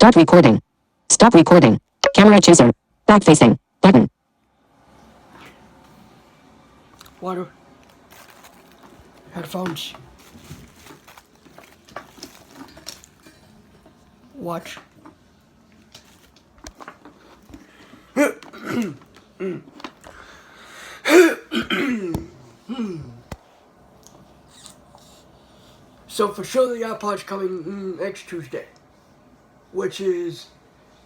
Start recording. Stop recording. Camera chooser. Back facing. Button. Water. Headphones. Watch. So for sure the iPod's coming next Tuesday, which is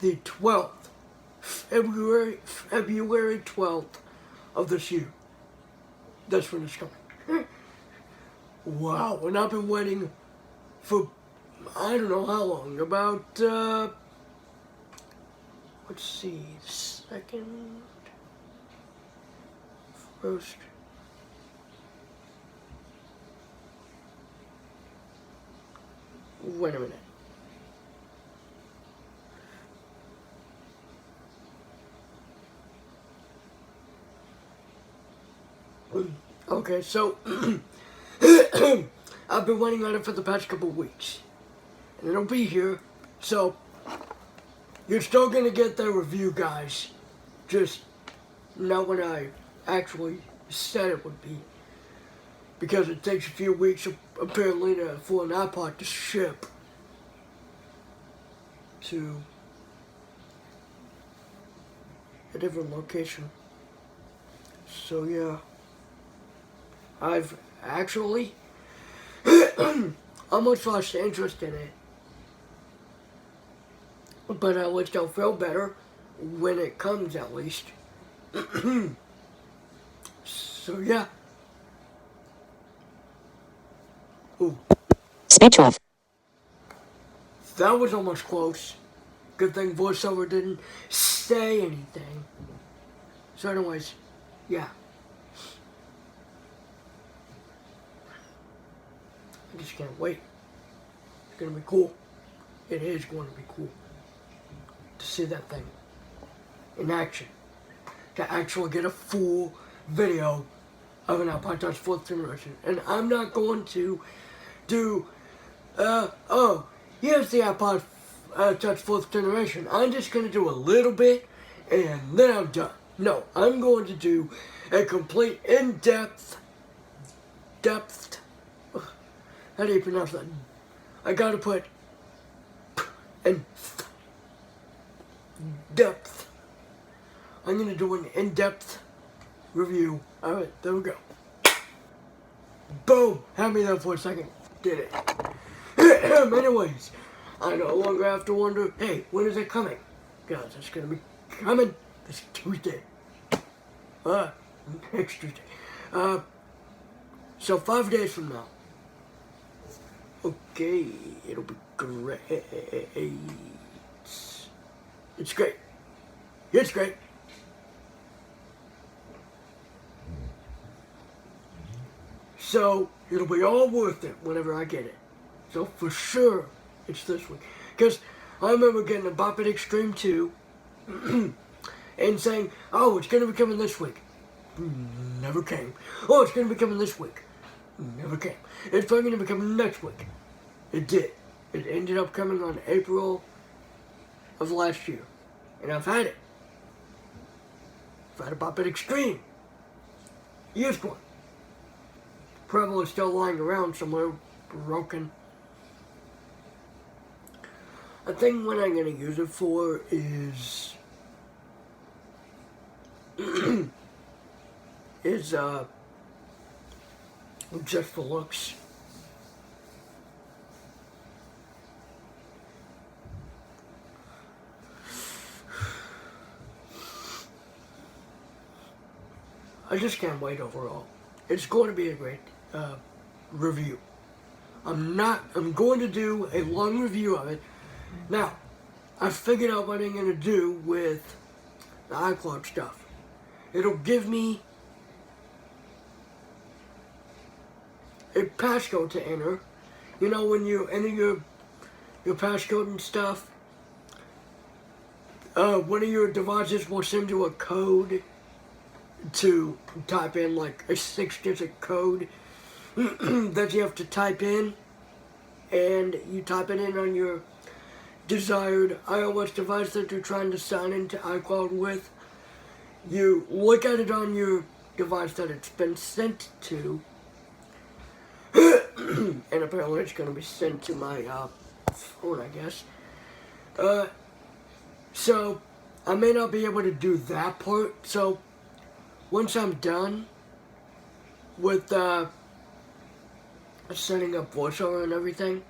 the 12th, February 12th of this year. That's when it's coming. Wow, and I've been waiting for, I don't know how long, about, let's see, second, first, wait a minute. Okay, so I've been waiting on it for the past couple of weeks, and it'll be here. So you're still gonna get the review, guys. Just not when I actually said it would be, because it takes a few weeks apparently for an iPod to ship to a different location. So yeah. I've actually almost lost interest in it, but at least I'll feel better when it comes, at least. So yeah. Ooh. Speech off. That was almost close. Good thing voiceover didn't say anything. So anyways, yeah. I just can't wait. It's gonna be cool. It is going to be cool to see that thing in action. To actually get a full video of an iPod Touch 4th generation. And I'm not going to do, oh, here's the iPod Touch 4th generation. I'm just gonna do a little bit and then I'm done. No, I'm going to do a complete in-depth, how do you pronounce that? I gotta put in depth. I'm gonna do an in-depth review. Alright, there we go. Boom! Had me there for a second. Did it. Anyways, I no longer have to wonder, hey, when is it coming? Guys, it's gonna be coming this Tuesday. Next Tuesday. So 5 days from now. Okay, it'll be great. It's great. It's great. So, it'll be all worth it whenever I get it. So, for sure, it's this week. Because I remember getting a Bop It Extreme 2 and saying, oh, it's going to be coming this week. Never came. Oh, it's going to be coming this week. Never came. It's probably going to be coming next week. It did. It ended up coming on April of last year. And I've had it. I've had a Bop It Extreme. Used one. Probably still lying around somewhere, broken. I think what I'm going to use it for is... just for looks. I just can't wait overall. It's going to be a great review. I'm going to do a long review of it. Now, I figured out what I'm going to do with the iCloud stuff. It'll give me a passcode to enter. You know, when you enter your passcode and stuff, one of your devices will send you a code to type in, like a 6-digit code that you have to type in, and you type it in on your desired iOS device that you're trying to sign into iCloud with, you look at it on your device that it's been sent to, and apparently it's going to be sent to my phone, I guess. So I may not be able to do that part. So once I'm done with setting up voiceover and everything,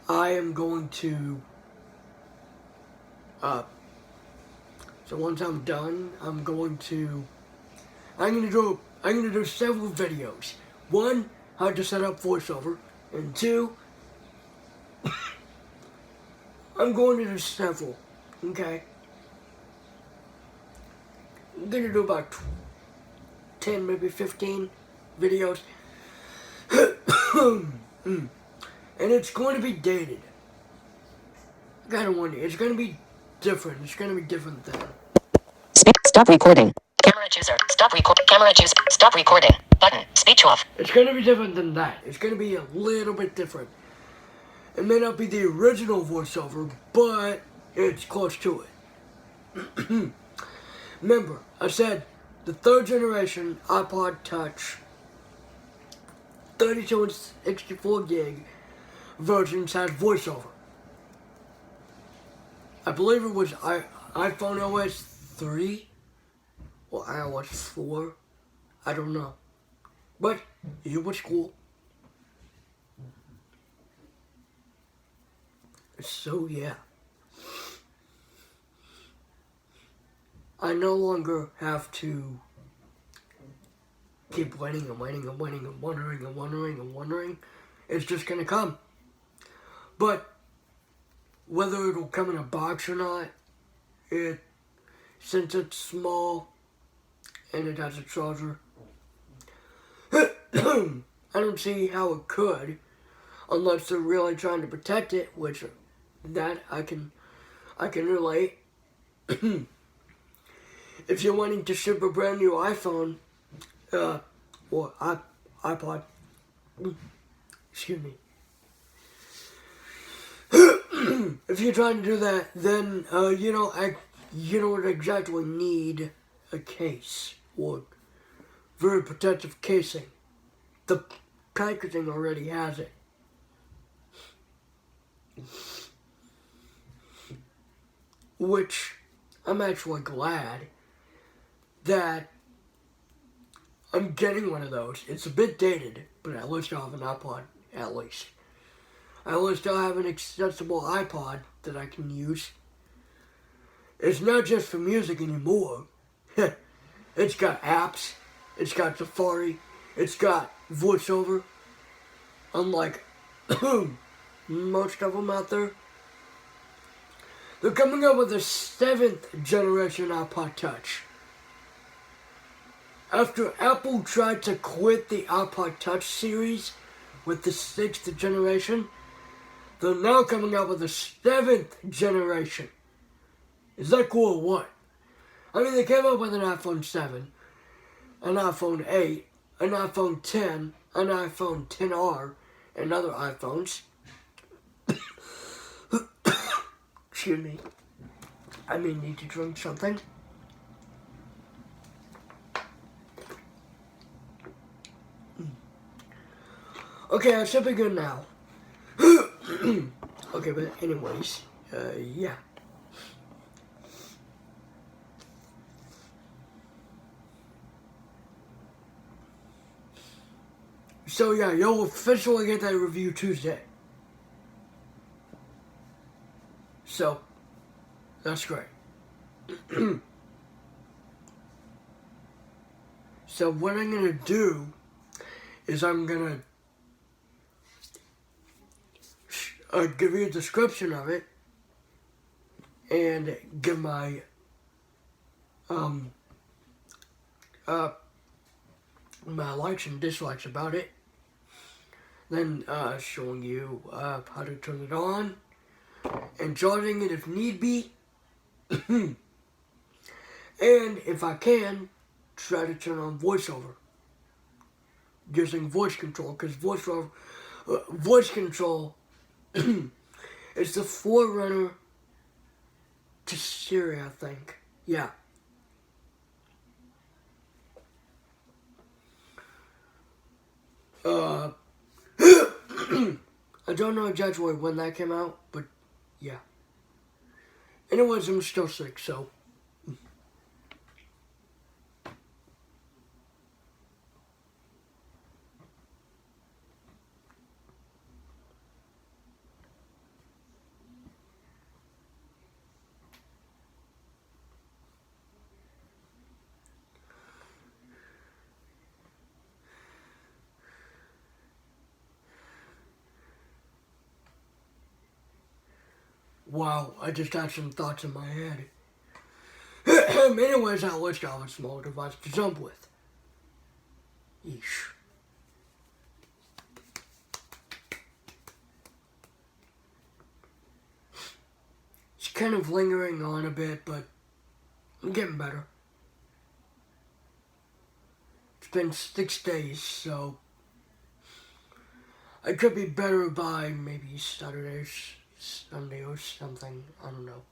I am going to. So once I'm done, I'm gonna do several videos. One, how to set up voiceover, and two, I'm going to do several. Okay. I'm gonna do about 10, maybe 15 videos. And it's going to be dated. I gotta wonder, it's gonna be different. It's gonna be different than. Stop recording. Camera chooser. Stop record. Camera choose. Stop recording. Button. Speech off. It's gonna be different than that. It's gonna be a little bit different. It may not be the original voiceover, but it's close to it. Remember, I said the third generation iPod Touch 32 and 64 gig versions had voiceover. I believe it was iPhone OS 3 or iOS 4. I don't know. But it was cool. So yeah. I no longer have to keep waiting and waiting and waiting and wondering and wondering and wondering. It's just gonna come. But whether it'll come in a box or not, since it's small and it has a charger, I don't see how it could, unless they're really trying to protect it, which that I can relate. If you're wanting to ship a brand new iPhone, or iPod, excuse me. If you're trying to do that, then you don't exactly need a case or very protective casing. The packaging already has it. Which I'm actually glad that I'm getting one of those. It's a bit dated, but at least I'll have an iPod, at least. I at least I'll have an accessible iPod that I can use. It's not just for music anymore. It's got apps, it's got Safari, it's got voiceover, unlike most of them out there. They're coming up with a 7th generation iPod Touch. After Apple tried to quit the iPod Touch series with the 6th generation, they're now coming out with a 7th generation. Is that cool or what? I mean, they came up with an iPhone 7, an iPhone 8, an iPhone 10, an iPhone XR, and other iPhones. Excuse me. I may need to drink something. Okay, I should be good now. Okay, but anyways, yeah. So yeah, you'll officially get that review Tuesday. So, that's great. So what I'm going to do is I'm going to give you a description of it and give my my likes and dislikes about it. Then showing you how to turn it on and charging it if need be. And if I can, try to turn on voiceover using voice control, because voice control It's the forerunner to Siri, I think. Yeah. I don't know exactly when that came out, but yeah. Anyways, I'm still sick, so. Wow, I just had some thoughts in my head. Anyways, I wish I was a small device to jump with. Yeesh. It's kind of lingering on a bit, but I'm getting better. It's been 6 days, so I could be better by maybe Saturday, Sunday or something. I don't know.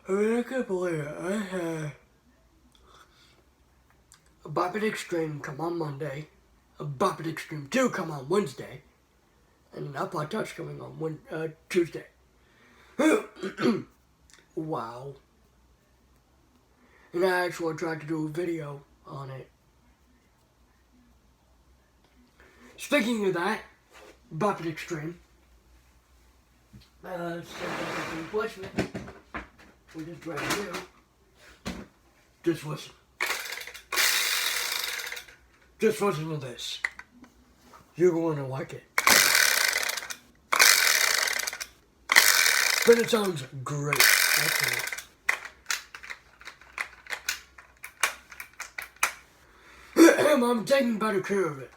I mean, I can't believe it. I had a Bop It Extreme come on Monday, a Bop It Extreme 2 come on Wednesday, and an iPod Touch coming on Tuesday. Wow. And I actually tried to do a video on it. Speaking of that, Bop It Extreme. Replacement. Which is brand new. Just listen. Just listen to this. You're going to like it. But it sounds great. That's it. I'm taking better care of it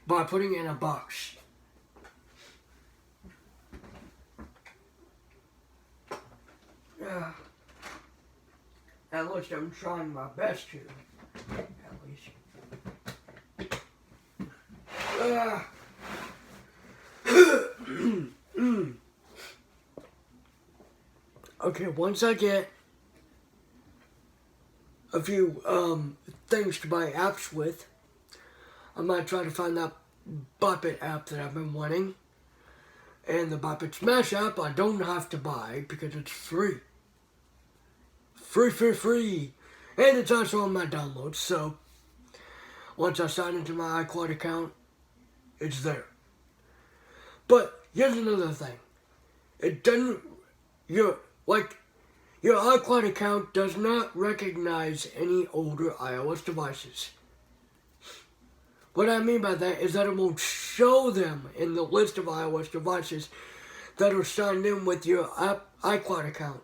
by putting it in a box. At least I'm trying my best to. At least. Okay, once I get a few things to buy apps with, I might try to find that Bop It app that I've been wanting. And the Bop It Smash app I don't have to buy because it's free. Free. And it's also on my downloads, so once I sign into my iCloud account, it's there. But here's another thing. It doesn't, your iCloud account does not recognize any older iOS devices. What I mean by that is that it won't show them in the list of iOS devices that are signed in with your iCloud account.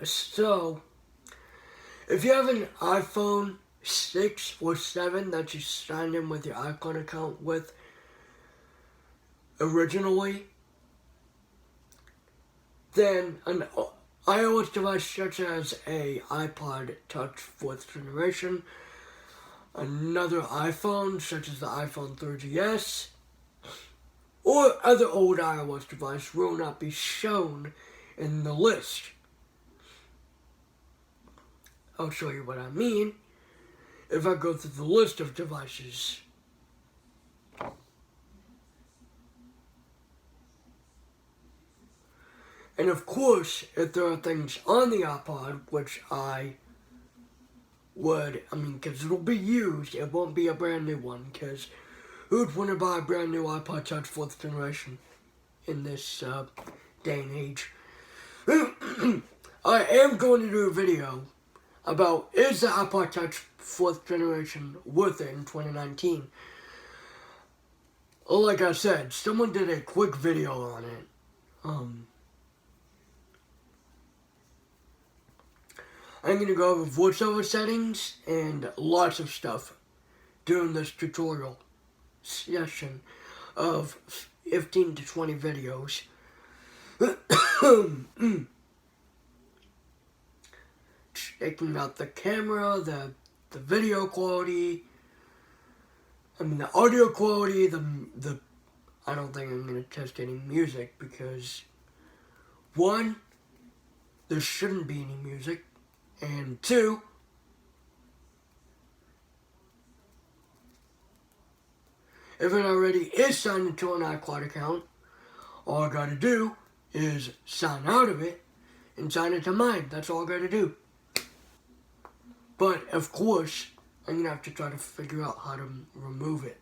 So, if you have an iPhone 6 or 7 that you signed in with your iCloud account with originally, then an iOS device such as a iPod Touch 4th generation, another iPhone such as the iPhone 3GS, or other old iOS device will not be shown in the list. I'll show you what I mean if I go through the list of devices. And of course, if there are things on the iPod, which because it'll be used, it won't be a brand new one, because who'd want to buy a brand new iPod Touch 4th generation in this day and age? I am going to do a video about is the iPod Touch 4th generation worth it in 2019? Like I said, someone did a quick video on it. I'm going to go over voiceover settings and lots of stuff during this tutorial session of 15 to 20 videos. checking out the camera, the video quality, the audio quality, the I don't think I'm going to test any music because, one, there shouldn't be any music, and two, if it already is signed into an iCloud account, all I gotta do is sign out of it and sign it to mine. That's all I gotta do. But, of course, I'm gonna have to try to figure out how to remove it.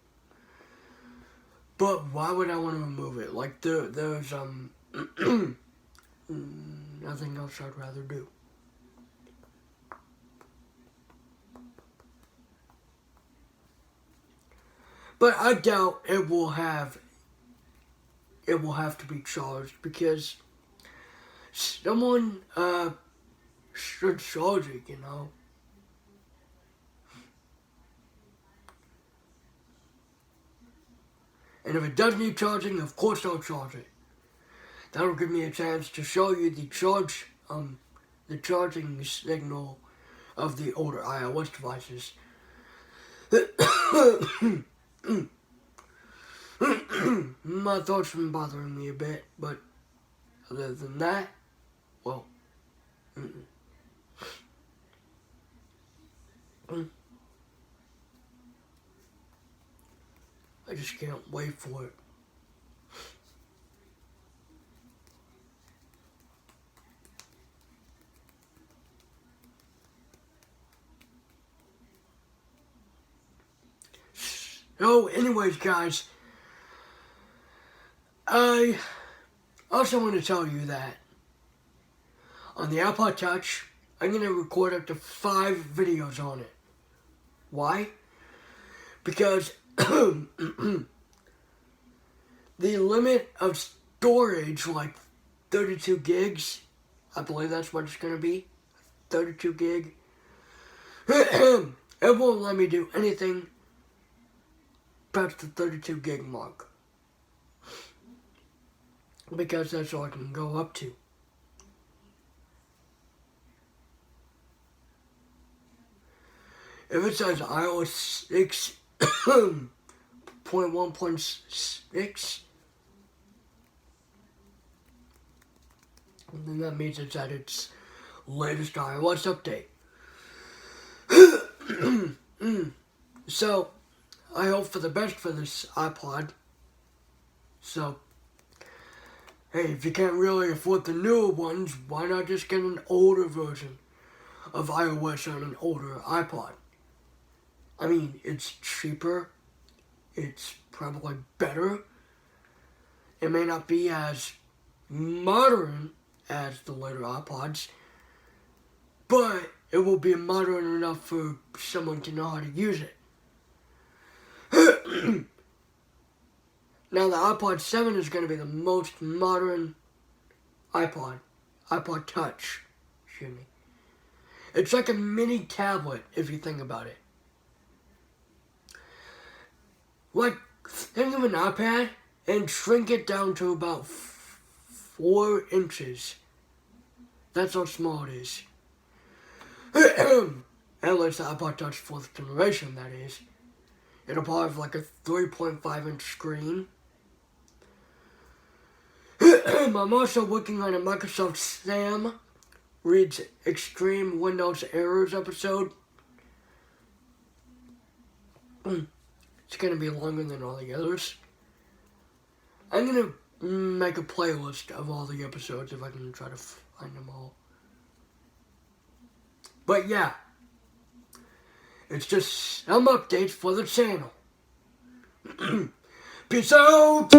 But why would I want to remove it? Like, there's, nothing else I'd rather do. But I doubt it will have to be charged because someone should charge it, you know. And if it does need charging, of course I'll charge it. That'll give me a chance to show you the charging signal of the older iOS devices. My throat's been bothering me a bit, but other than that, well, I just can't wait for it. So, anyways, guys, I also want to tell you that on the iPod Touch, I'm going to record up to 5 videos on it. Why? Because the limit of storage, like 32 gigs, I believe that's what it's going to be, 32 gig, it won't let me do anything past the 32 gig mark. Because that's all I can go up to. If it says iOS 6.1.6, then that means it's at its latest iOS update. So, I hope for the best for this iPod. So, hey, if you can't really afford the newer ones, why not just get an older version of iOS on an older iPod? I mean, it's cheaper. It's probably better. It may not be as modern as the later iPods, but it will be modern enough for someone to know how to use it. Now, the iPod 7 is going to be the most modern iPod Touch. Excuse me. It's like a mini tablet, if you think about it. Like, think of an iPad and shrink it down to about 4 inches. That's how small it is. At least the iPod Touch 4th generation, that is. It'll probably have like a 3.5 inch screen. I'm also working on a Microsoft Sam Reads Extreme Windows Errors episode. It's going to be longer than all the others. I'm going to make a playlist of all the episodes if I can try to find them all. But yeah, it's just some updates for the channel. Peace out!